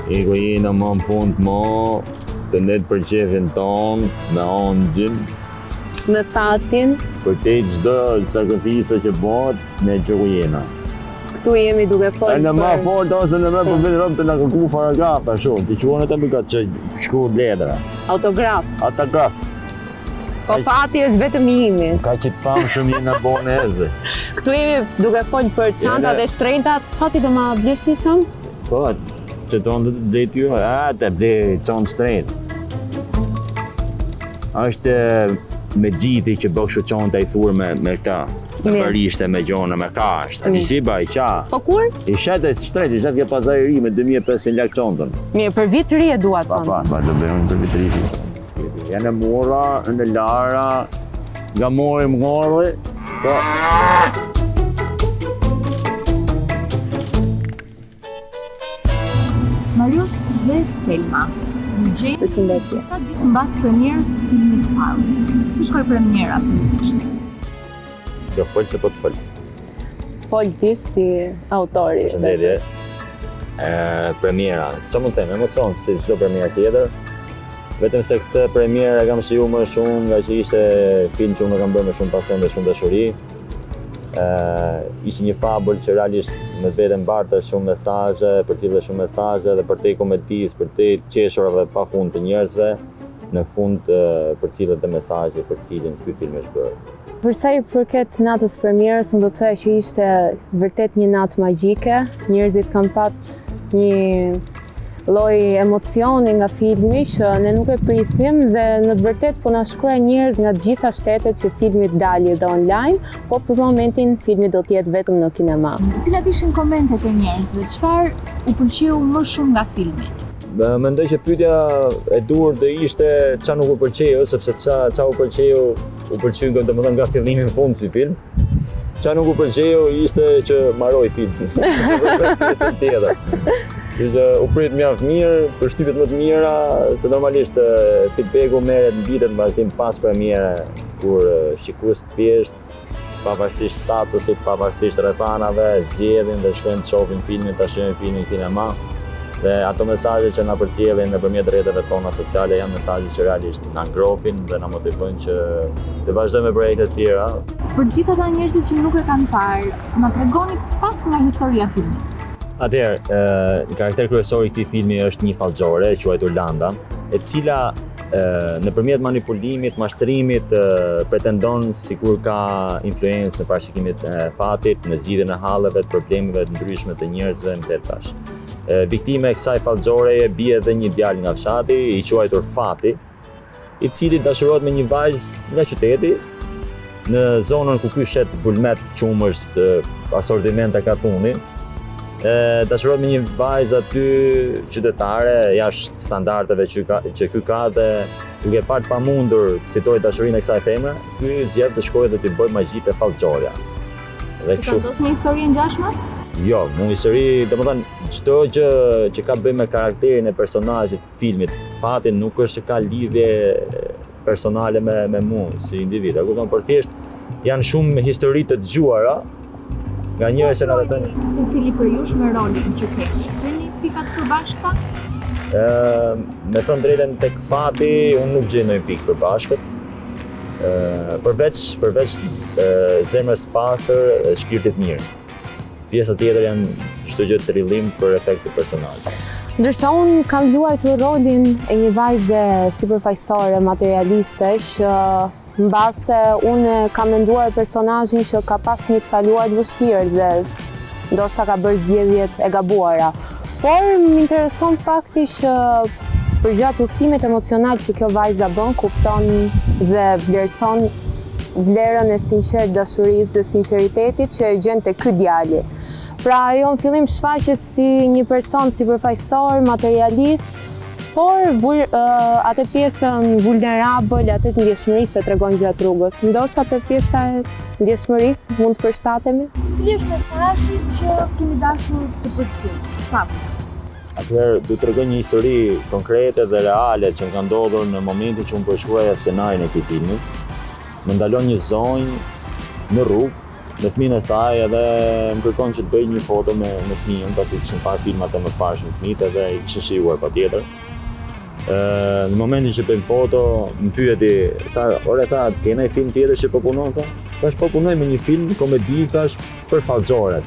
Iku jena më në fund më të net për qefin ton, me ongjin, Me fatin, për te çdo sakrificë që bëhet, ne që ku jena. këtu jemi duke folë Në më fort ose në më për vetëm të na kërku paragrafa shumë, ti quan atë më ka që shkru letra. autograf. Autograf. Po fati është vetëm imi. Ka që të famë shumë jena boneze. Këtu jemi duke folë për çantat e shtrenjta. Fati do ma bleshi çantë? Po, që tonë të blej ty, të blej qonë shtrenjt. Është me gjiti që bëkshu qonë të i thurë me këta. Në përishte me gjona me kasht. A si ba i qa. Po kur? I shetë e shtrenjt, i shetë ke pazajri me 2500 lek qontën. Mirë, për vit të ri e dua çantë. Pa, do bëjmë për vitri. Janë mora, në lara, nga mori më ngorë, po. Marius dhe Selma në gjejnë Përshëndetje. sa ditë mbas premierës së filmit Farli. Si shkoi premiera filmisht? Do folë se po të folë. Folë ti si autori. Përshëndetje. Premiera, që mund të them, emocion si çdo premierë tjetër. Vetëm se këtë premierë e kam shiju më shumë nga që ishte film që unë e kam bërë me shumë pasion dhe shumë dashuri. Ishte një fabull që realisht me vetën bartë shumë mesazhe, përcjell shumë mesazhe dhe për te komedisë, për te qeshurave pa fund të njerëzve, në fund përcjellet dhe mesazhi për cilin ky film është bërë. Për sa i përket natës premierës, unë do të thoj që ishte vërtet një natë magjike. Njerëzit kanë pat një lloj emocioni nga filmi që ne nuk e prisnim dhe në të vërtet po na shkruajnë njerëz nga të gjitha shtetet që filmi dali edhe online, po për momentin filmi do të jetë vetëm në kinema. Cilat ishin komentet e njerëzve? Çfarë u pëlqeu më shumë nga filmi? Mendoj që pyetja e duhur do ishte ç'a nuk u pëlqeu, sepse ç'a u pëlqeu domethënë nga fillimi në fund si film. Ç'a nuk u pëlqeu ishte që mbaroi filmi. Pjesën tjetër. Që u prit mjaft mirë, përshtypjet më të mira, se normalisht feedbacku merret në vitet në vazhdim pas premiere, kur shikues të thjesht, pavarësisht statusit, pavarësisht rrethanave, zgjedhin dhe shkojnë të shohin filmin, ta shohin filmin në kinema. Dhe ato mesazhe që na përcjellin nëpërmjet rrjeteve tona sociale janë mesazhe që realisht na ngrohin dhe na motivojnë që të vazhdojmë me projekte të tjera. Për gjithë ata njerëzit që nuk e kanë parë, na tregoni pak nga historia e filmit. Atëherë, karakter kryesor i këtij filmi është një fallxore e quajtur Landa, e cila nëpërmjet manipulimit, mashtrimit pretendon sikur ka influencë në parashikimin e fatit, në zgjidhjen e halleve, të problemeve të ndryshme të njerëzve në tërtash. Viktime e kësaj fallxoreje bie edhe një djalë nga fshati, i quajtur Fati, i cili dashurohet me një vajzë nga qyteti, në zonën ku ky shet bulmet qumësh të asortimenta katuni. Dashurohet me një vajzë aty qytetare, jashtë standardeve që ky ka dhe duke parë të pamundur të fitojë dashurinë e kësaj femre, ky zgjedh të shkojë dhe të bëjë magji te fallxorja. Dhe Ka ndodhur një histori ngjashme? Jo, një histori, domethënë çdo gjë që ka bëj me karakterin e personazhit të filmit, Fati nuk është që ka lidhje personale me mua si individ, a kupton, por thjesht janë shumë histori të dëgjuara nga njerëz që na thënë secili për jush me rolin që keni. Gjeni pikat përbashkëta? Me thënë drejtën tek Fati, unë nuk gjej ndonjë pikë përbashkët. Përveç zemrës të pastër, shpirtit mirë. Pjesa tjetër janë çdo gjë trillim për efekt të personazhit. Ndërsa unë kam luajtur rolin e një vajze sipërfaqësore materialiste që mbase unë kam menduar personazhin që ka pas një të kaluar të vështirë dhe ndoshta ka bërë zgjedhjet e gabuara. Por më intereson fakti që përgjatë udhëtimit emocional që kjo vajza bën, kupton dhe vlerëson vlerën e sinqert dashurisë dhe sinqeritetit që e gjen te ky djali. Pra ajo në fillim shfaqet si një person sipërfaqësor, materialist, por atë pjesën vulnerabël, atë të ndjeshmërisë se tregon gjatë rrugës. Ndoshta atë pjesa e ndjeshmërisë mund të përshtatemi. Cili është mesazhi që keni dashur të përcjellni? Fabio. Atëherë du të tregoj një histori konkrete dhe reale që më ka ndodhur në momentin që unë përshkruaja skenarin e këtij filmi. Më ndalon një zonjë në rrugë me fëmijën e saj edhe më kërkon që të bëj një foto me fëmijën, pasi kishin parë filmat e mëparshëm fëmijët edhe i kishin shijuar patjetër. Në momentin që bëjmë foto, më pyeti, tha, kena një film tjetër që po punon, thash po punoj me një film komedi, thash, për fallxorët.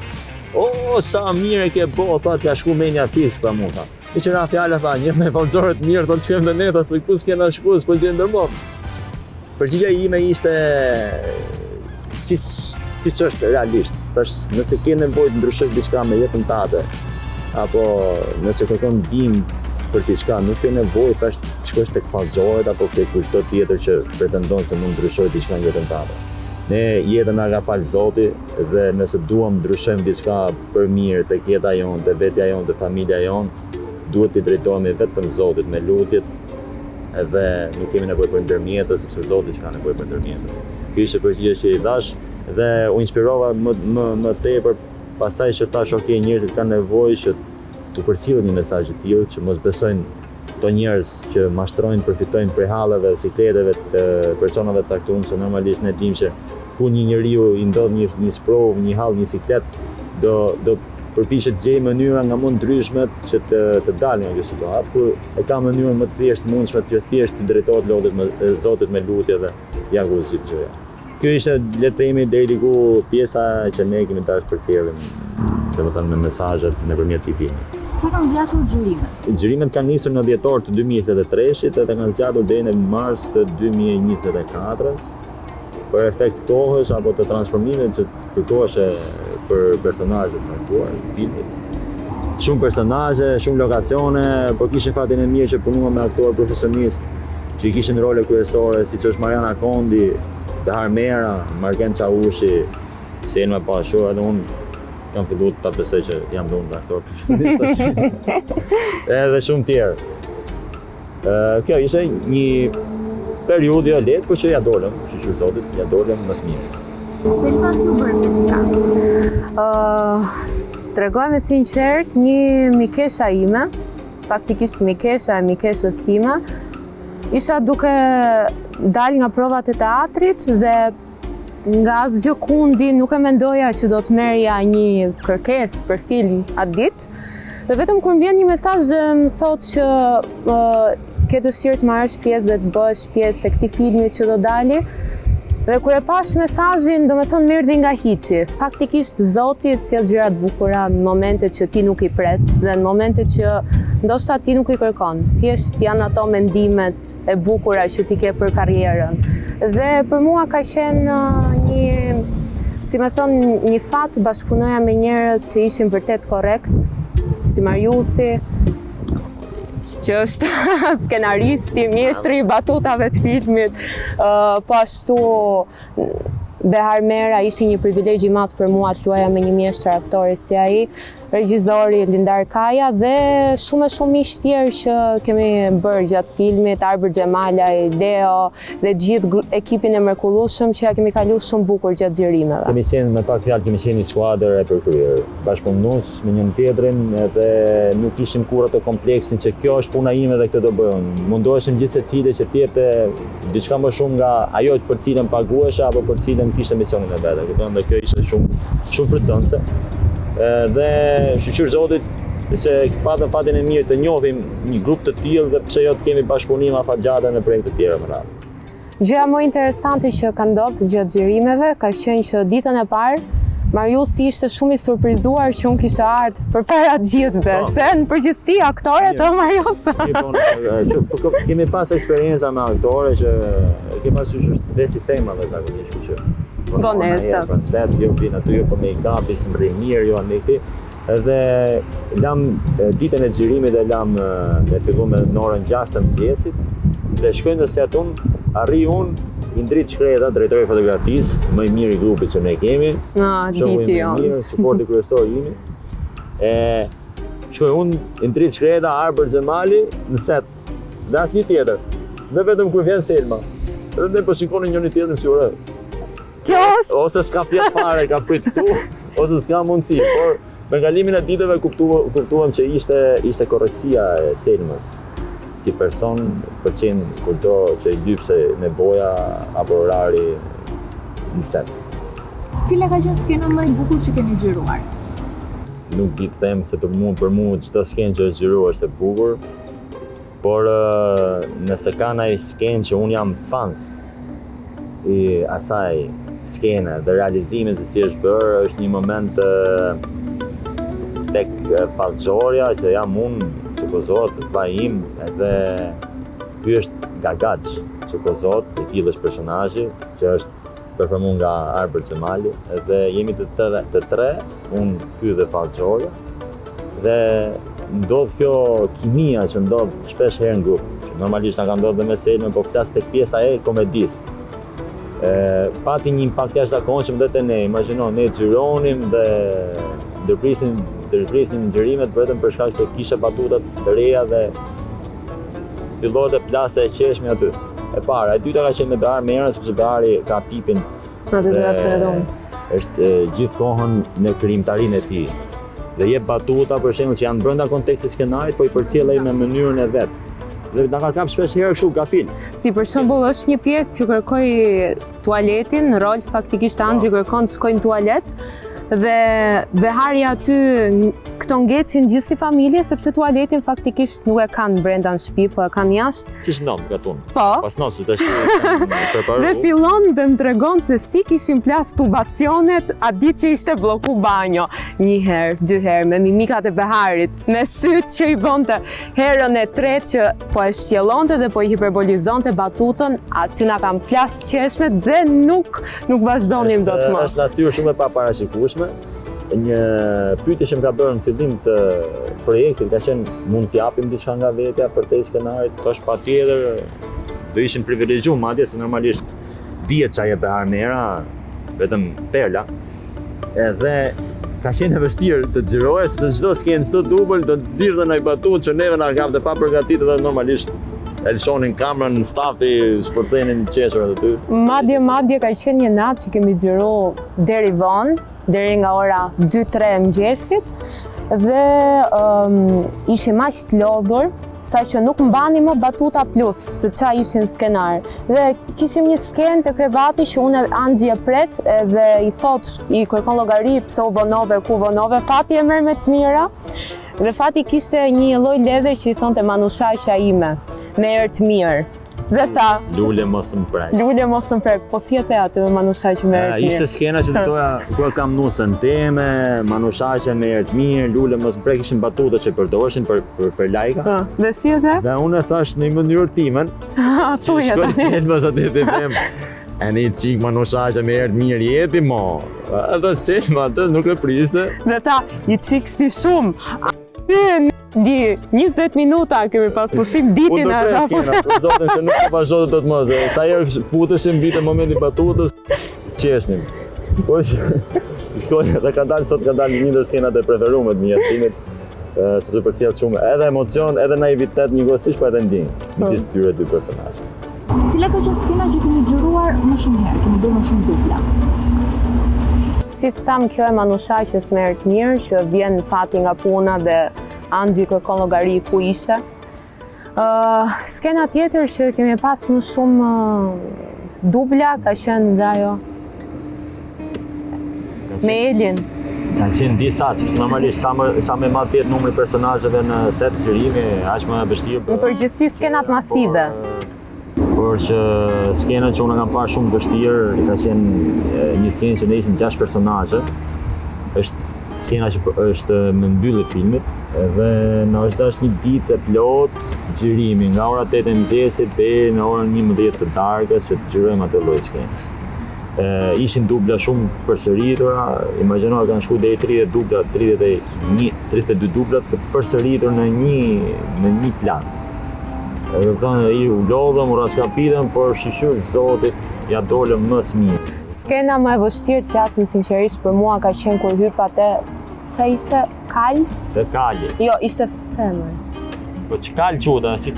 O, sa mirë e ke bo, tha, t'ja shku menja artist, tha mu, tha. I që ra fjalla, tha, një me fallxorët mirë, tha, të shkem me ne, tha, se kus kena shku, s'po t'je ndërmon. Përgjigja ime ishte siç është realisht, thash, nëse ke nevojë të ndryshosh diçka me jetën tate, apo nëse kërkon ndihmë për diçka, nuk ke nevojë thash të shkosh tek fallxorët apo tek kushdo tjetër që pretendon se mund ndryshojë diçka në jetën tate. Ne jetën na ka fal Zoti dhe nëse duam ndryshojmë diçka për mirë tek jeta jonë, te vetja jonë, te familja jonë, duhet t'i drejtohemi vetëm Zotit me lutjet, edhe nuk kemi nevojë për ndërmjetës, sepse Zoti s'ka nevojë për ndërmjetës. Ky ishte përgjigjja që i dhash dhe u inspirova më tepër pastaj që thash, ok, njerëzit kanë nevojë që të përcjellin një mesazh të tillë, që mos besojnë to njerëz që mashtrojnë, përfitojnë prej hallave, sikleteve të personave të caktuar, se normalisht ne dimë që ku një njeriu i ndodh një sprov, një hall, një siklet, do përpiqet të gjejë mënyra nga më ndryshme që të dalë nga kjo situatë, kur e ka mënyrën më të thjeshtë mundshme të thjesht të drejtohet lodhet me Zotit me lutje dhe ja ku zgjidh gjëja. Kjo ishte le të themi deri ku pjesa që ne kemi dashur përcjellim, domethënë me mesazhet nëpërmjet këtij filmi. Sa kanë zgjatur xhirimet? Xhirimet kanë nisur në dhjetor të 2023-shit edhe kanë zgjatur deri në mars të 2024-s. Për efekt kohës apo të transformimit që kërkoheshe për personazhet e caktuar të filmit. Shumë personazhe, shumë lokacione, por kishin fatin e mirë që punuam me aktorë profesionistë që i kishin role kryesore, siç është Mariana Kondi, Dahar Mera, Marken Çaushi, Selma Pashu, edhe unë kam filluar ta besoj që jam unë aktor profesionist. Edhe shumë tjerë. Kjo ishte një periudhë e lehtë, por që ja dolëm, shqyr Zotit, ja dolëm më së miri. Selma si u bërë pjesë kastit? Tregoj me sinqert, një mikesha ime, faktikisht mikesha e mikeshës time, isha duke dal nga provat e teatrit dhe nga asgjë kundi nuk e mendoja që do të merrja një kërkesë për film atë ditë. Dhe vetëm kur më vjen një mesazh dhe më thotë që ke dëshirë të marrësh pjesë dhe të bësh pjesë e këtij filmi që do dali. Dhe kur e pash mesazhin, domethënë më erdhi nga hiçi. Faktikisht Zoti sjell gjëra të bukura në momente që ti nuk i pret dhe në momente që ndoshta ti nuk i kërkon. Thjesht janë ato mendimet e bukura që ti ke për karrierën. Dhe për mua ka qenë një fat bashkëpunoja me njerëz që ishin vërtet korrekt, si Mariusi, që është skenaristi, mjeshtri i batutave të filmit, po ashtu Behar Mera ishte një privilegj i madh për mua të luaja me një mjeshtër aktori si ai, regjizori Lindar Kaja dhe shumë miq tjerë që kemi bërë gjatë filmit, Arbër Xhemalaj, Leo dhe gjithë ekipin e mrekullueshëm që ja kemi kaluar shumë bukur gjatë xhirimeve. Kemi qenë me pak fjalë, kemi qenë një skuadër e përkryer, bashkëpunues me njëri tjetrin edhe nuk ishim kurrë të kompleksin që kjo është puna ime dhe këtë do bëjmë. Mundoheshim gjithsecili që të jepte diçka më shumë nga ajo për cilën paguhesha apo për cilën kishte misionin e vet. Kupton, dhe kjo ishte shumë frytëndse. Dhe shqyr Zotit se patëm fatin e mirë të njohim një grup të tillë dhe pse jo të kemi bashkëpunime afatgjate në projekte të tjera më radhë. Gjëja më interesante që ka ndodhur gjatë xhirimeve ka qenë që ditën e parë Mariusi ishte shumë i surprizuar që unë kisha ardhur përpara të gjithëve, se në përgjithësi aktorët o Mariusa. Kemi pas eksperienca me aktore që kemi pasur desi themave zakonisht që. Vonesa. Set, jo vin aty jo për make-up, ishim rri mirë, jo me këti. Edhe lam ditën e xhirimit e lam ne filluam në orën 6 të mëngjesit dhe shkojnë në set arri unë i ndrit shkreta, drejtori fotografisë, më i miri i grupit që ne kemi. Diti mirë, suporti kryesor jemi. Shkoj unë i ndrit shkreta, Arber Xhemali në set. Dhe asnjë tjetër. Dhe vetëm kur vjen Selma. Edhe ne po shikonin njëri tjetrin si ore. Kjo është Ose s'ka flet fare, ka prit këtu, ose s'ka mundësi, por me kalimin e ditëve kuptuam që ishte korrektësia e Selmës si person përqen kurdo që i lypse nevoja apo orari në set. Cila ka qenë skena më e bukur që keni xhiruar? Nuk di të them se për mua çdo skenë që është xhiruar është e bukur, por nëse ka ndaj skenë që unë jam fans i asaj skene dhe realizimit se si është bërë, është një moment tek fallxorja që jam unë, suppozohet, vllai im, edhe ky është Gagaç, suppozohet, i tillë është personazhi që është performuar nga Arber Xhemali, edhe jemi të tre, unë, ky dhe fallxorja, dhe ndodh kjo kimia që ndodh shpesh herë në grup. Normalisht na ka ndodhur dhe me Selmën, po flas tek pjesa e komedisë. Pati një impakt jashtëzakonshëm dhe te ne, imagjino, ne xhironim dhe ndërprisin xhirimet vetëm për shkak se kisha batutat të reja dhe fillohet e plase e qeshmi aty. E para, e dyta ka qenë me Behar Merën, sepse Behari ka tipin dhe është gjithkohën në krijimtarinë e tij. Dhe jep batuta për shembull që janë brenda kontekstit skenarit, po i përcjellej me mënyrën e vet. Dhe na ka kap shpesh herë kështu gafil. Si për shembull është një pjesë që kërkoi tualetin, në rol faktikisht Angji kërkon të shkojnë në tualet dhe Behari aty këto ngecin gjithë si familje sepse tualetin faktikisht nuk e kanë brenda në shtëpi, po e kanë jashtë. Qish ndonë gatun? Po. Pas ndonë që të preparu. Dhe fillon dhe më tregon se si kishin plas tubacionet atë ditë që ishte bloku banjo. Një herë, dy herë, me mimikat e Beharit, me sytë që i bënte herën e tretë që po e shqellonte dhe po i hiperbolizonte batutën, aty na kanë plas qeshme dhe nuk vazhdonim dot më. Është natyrë shumë e paparashikueshme. Një pyetje që më ka bërë në fillim të projektit ka qenë mund t'japim diçka nga vetja për te skenarit. Thash patjetër do ishim privilegjuar madje se normalisht dihet çfarë jep Behar Mera, vetëm perla. Edhe ka qenë e vështirë të xhiroje sepse çdo skenë, çdo dubël do të nxirrte ndaj batutë që neve na kapte pa përgatitur dhe normalisht elshonin kamerën në stafi, shpërthenin qeshur aty. Madje ka qenë një natë që kemi xhiro deri vonë, deri nga ora 2-3 e mëngjesit dhe ishim aq të lodhur sa që nuk mbani më batuta plus se qa ishin skenar. Dhe kishim një skenë të krevati që unë Angji e pret dhe i kërkon llogari pse u vonove, ku vonove, Fati e merr me të mira. Dhe Fati kishte një lloj ledhe që i thonte manushaqja ime, me erë të mirë. Dhe tha, Lule mos më prek. Lule mos më prek, po si e the aty me manushaqe me erë të mirë? Ishte skena që të thoja, ku kam nusën teme, manushaqe me erë të mirë, Lule mos më prek, ishin batuta që përdoreshin për lajka. Dhe si e the? Dhe unë e thash në një mënyrë timen, që shkoj Selmës aty të them, e një qik manushaqe me erë të mirë jeti mo. Edhe Selma atë nuk e priste. Dhe tha, i qik si shumë, di 20 minuta kemi pas pushim ditin e ta pushim. Për zotin se nuk ka vazhdojtë të të më, sa herë futeshim vite momenti batutës, qeshnim. Po shkoj dhe ka dalë sot, ka dalë një ndër skenat e preferume të mjetimit, sepse përcjellet shumë edhe emocion, edhe naivitet njëkohësisht, po edhe ndjenjë midis tyre dy personazhe. Cila ka qenë skena që keni xhiruar më shumë herë, keni bërë më shumë dupla? Si që tham, kjo e manushaqes me erë të mirë, që vjen Fati nga puna dhe Angji kërkon llogari ku ishe. Skena tjetër që kemi pas më shumë dubla ka qenë dhe ajo me Elin. Ka qenë disa, sepse normalisht sa me ma tjetë numri personazheve në set xhirimi, aq më vështirë. Në përgjithësi skenat masive. Por që skenat që unë kam parë shumë vështirë, ka qenë një skenë që ne ishim 6 personazhe. Është skena që është me mbyllit filmit dhe na është dashur një ditë e plot xhirimi nga ora 8 e mëngjesit deri në orën 11 të darkës që të xhirojmë atë lloj skene. Ishin dubla shumë përsëritura, imagjino kanë shku deri 30 dubla, 32 dubla të përsëritur në një plan. I u lodhëm, u raskapitëm, por shiqyr Zotit ja dolëm më mirë. Skena më e vështirë, të flasim sinqerisht, për mua ka qenë kur hypa te ç'a ishte kal? Te kali. Jo, ishte femër. Po ç'kal quta, si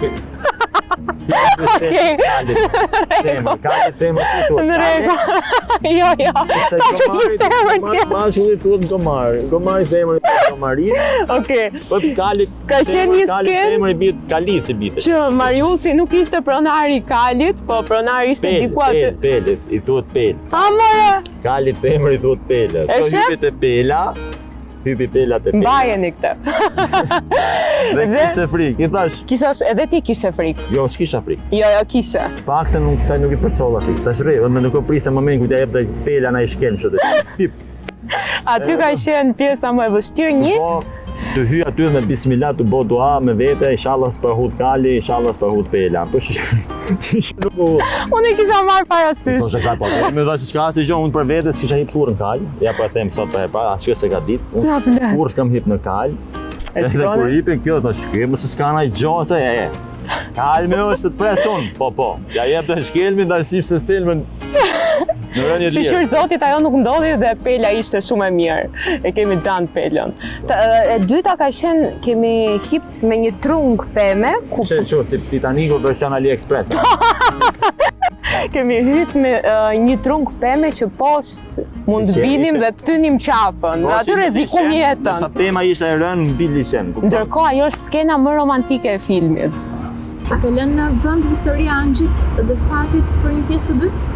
Kali femër si tuat. Në rregull. Jo, ka ishte emër tjetër. Mashkulli tuat Gomari femër Gomarit. Okej. Po kali Ka qenë një Kali skenë femër i bie Kalit si bite. që Mariusi nuk ishte pronari i kalit, po pronari ishte diku aty. Pele, i thuhet Pel. Amore, Kalit femër i thuhet Pele. E Po shef? hypi te Pela. Hypi Pela te Pela. mbajeni këtë. Dhe kishte frikë, i thash, Edhe ti kishe frikë. jo, s'kisha frikë. Jo, kishe. Paktën nuk i përcolla frikë. Tash rre, më nuk e prisa momentin kur t'ja jep te Pela na i shkel kështu. Pip. Aty ka qenë pjesa më e vështirë një. Po, të hy aty me bismillah të bo dua me vete, inshallah s'përhut Kali, inshallah s'përhut Pela. Po nuk u... Unë e kisha marrë Po parasysh. shka po, me dhe çka si gjë unë për vete s'kisha hip kurrë në Kal. Ja po e them sot për herë, asgjë se ka ditë. Qa flet? Kurrë s'kam hip në Kal. E Edhe shikone? kur hipi kjo do shkrim, mos s'ka na gjë se e. Kalme është të presun. Po. Ja jep të shkelmin, ta shif se stelmën. Në rënje tjetër. Shqyr Zotit ajo nuk ndodhi dhe Pela ishte shumë e mirë. E kemi xhan Pelën. E dyta ka qenë kemi hip me një trung peme ku Që si Titaniku version AliExpress. kemi hyp me një trung peme që poshtë mund të Ishe- binim ishe- dhe të tynim qafën. Dhe aty rrezikum jetën. Sa pema ishte e rënë mbi liçen. kupton? Ndërkohë ajo është skena më romantike e filmit. A ke lënë në vend historia e Anxhit dhe Fatit për një pjesë të dytë?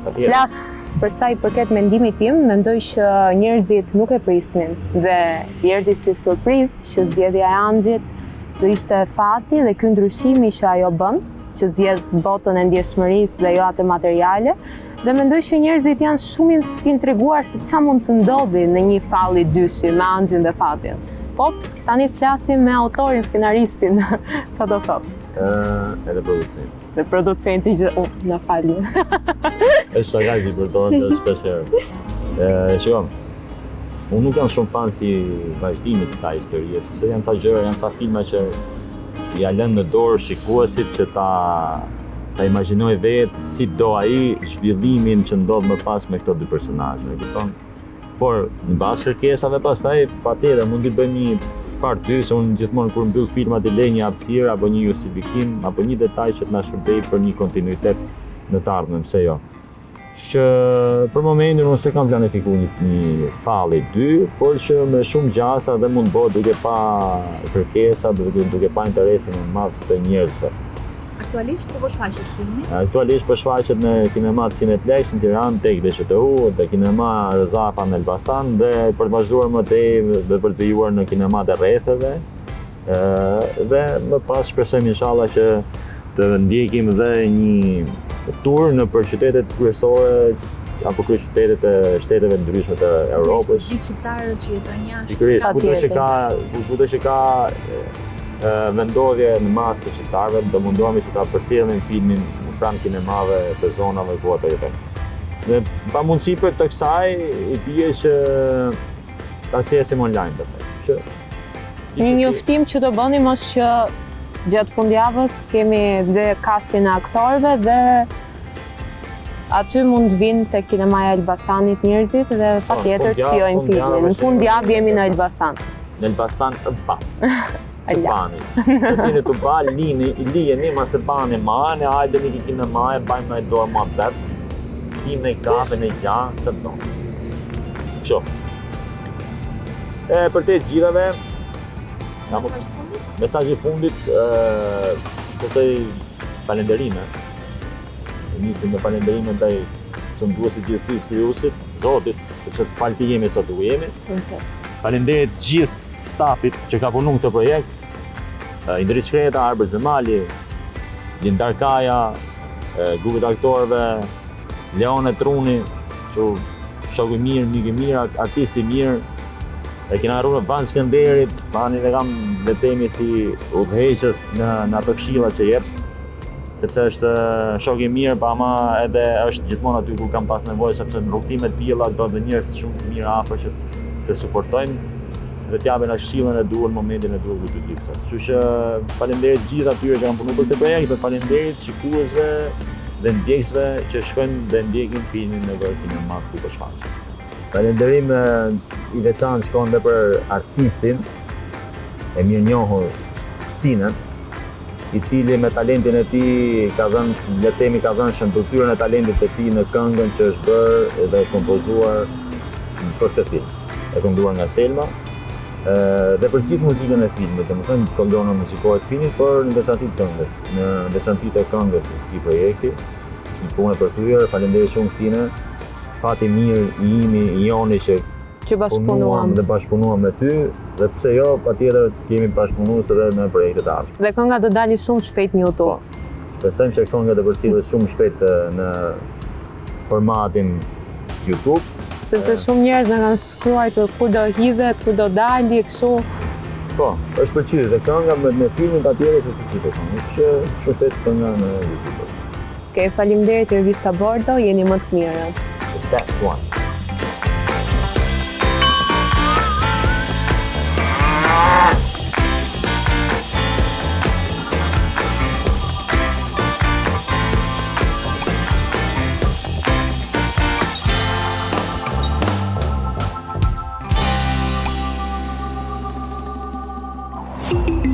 Patjetër. Flas për sa i përket mendimit tim, mendoj që njerëzit nuk e prisnin dhe i erdhi si surprizë që zgjedhja e Anxhit do ishte Fati dhe ky ndryshimi që ajo bën, që zgjedh botën e ndjeshmërisë dhe jo atë materiale, dhe mendoj që njerëzit janë shumë të intriguar se ç'a mund të ndodhi në një falli dyshi me Anxhin dhe Fatin. Po, tani flasim me autorin, skenaristin, ç'a do thotë. Edhe producent. Dhe producenti që na falni. Është shaka që i përdojnë të shpesh herë. Shikon, unë nuk jam shumë fan si vazhdimit të sa historie, sepse janë ca gjëra, janë ca filma që ja lënë në dorë shikuesit që ta imagjinoj vetë si do ai zhvillimin që ndodh më pas me këto dy personazhe, e kupton? Por në bazë kërkesave pastaj patjetër mund të bëjmë një part 2, se unë gjithmonë kur mbyll filmat i lej një hapësirë apo një justifikim apo një detaj që të na shërbej për një kontinuitet në të ardhmen, pse jo. Që për momentin unë se kam planifikuar një falli 2, por që me shumë gjasa dhe mund bëhet duke pa kërkesa, duke pa interesin e madh të njerëzve. Aktualisht po shfaqet filmi. Aktualisht po shfaqet në kinemat Cineplex në Tiranë tek DSHTU, dhe kinema Rëzafa në Elbasan dhe për të vazhduar më tej dhe për të vijuar në kinemat e rretheve. Dhe më pas shpresojmë inshallah që të ndjekim dhe një tur në për qytetet kryesore apo kryeqytetet e shteteve ndryshme të Europës. Gjithë shqiptarët që jetojnë jashtë. Sigurisht, kudo që ka vendodhje në mas të qytetarëve, do mundohemi që ta përcjellim filmin në pranë kinemave të zonave ku ato jetojnë. Dhe pa mundësi për të kësaj, i bie që ta sjesim online pastaj. Një njoftim që do bënim është që gjatë fundjavës kemi dhe castin e aktorëve dhe aty mund vinë te kinemaja Elbasanit njerëzit dhe patjetër të shijojnë filmin. Në fundjavë jemi në Elbasan. Në Elbasan të bani. Të tine të ba, lijeni ma se bani marë, hajde një kinema e bajmë në dorë ma betë, tim në kafe në gjanë, të tonë. Kësho. Për te gjithave, mesazhi fundit, kësaj falenderime. Nisim me falenderime ndaj sunduesit gjithësisë krijuesit, Zotit, sepse falë ti jemi sot u jemi. Falenderit gjithë stafit që ka punu këtë projekt, Indri Shkreta, Arber Zemali, Lindar Kaja, grupet aktorëve, Leone Truni, që shoku i mirë, mik i mirë, artist i mirë, e kena arru në Van Skënderit, Vanin e kam vetemi si udhëheqës në ato këshilla që jep, sepse është shok i mirë, pa ama edhe është gjithmonë aty kur kam pas nevojë, sepse në rrugtimet tilla do të njerëz shumë të mirë afër që të suportojnë dhe t'japin atë këshillën e duhur në momentin e duhur për dy lipsa. Kështu që faleminderit gjithë atyre që kanë punuar për këtë projekt, dhe faleminderit shikuesve dhe ndjekësve që shkojnë dhe ndjekin filmin në Kinemat Kupa Shfaqje. Falenderim i veçantë shkon edhe për artistin e mirënjohur Stinën, i cili me talentin e tij ka dhënë shëndetyrën e talentit të tij në këngën që është bërë dhe kompozuar për këtë film. E kënduar nga Selma dhe për gjithë muzikën e filmit, domethënë kolona muzikore të filmit, por në veçantë këngës, në veçantë e këngës të këtij projekti. Një punë e përkryer, faleminderit shumë Stinë. Fati mirë i imi, i joni që bashkëpunuam dhe bashkëpunuam me ty, dhe pse jo, patjetër kemi bashkëpunuar edhe në projekte të ardhshme. Dhe kënga do dali shumë shpejt në YouTube. Shpresojmë që kënga të përcjellet shumë shpejt në formatin YouTube. Sepse shumë njerëz na kanë shkruar kur do hidhet, kur do dali, kështu. Po, është pëlqyer dhe kënga me filmin patjetër se pëlqyer kënga. Është që shumë shpejt kënga në YouTube. Okej, faleminderit Revista Bordo, jeni më të mirët. That's one. Thank you.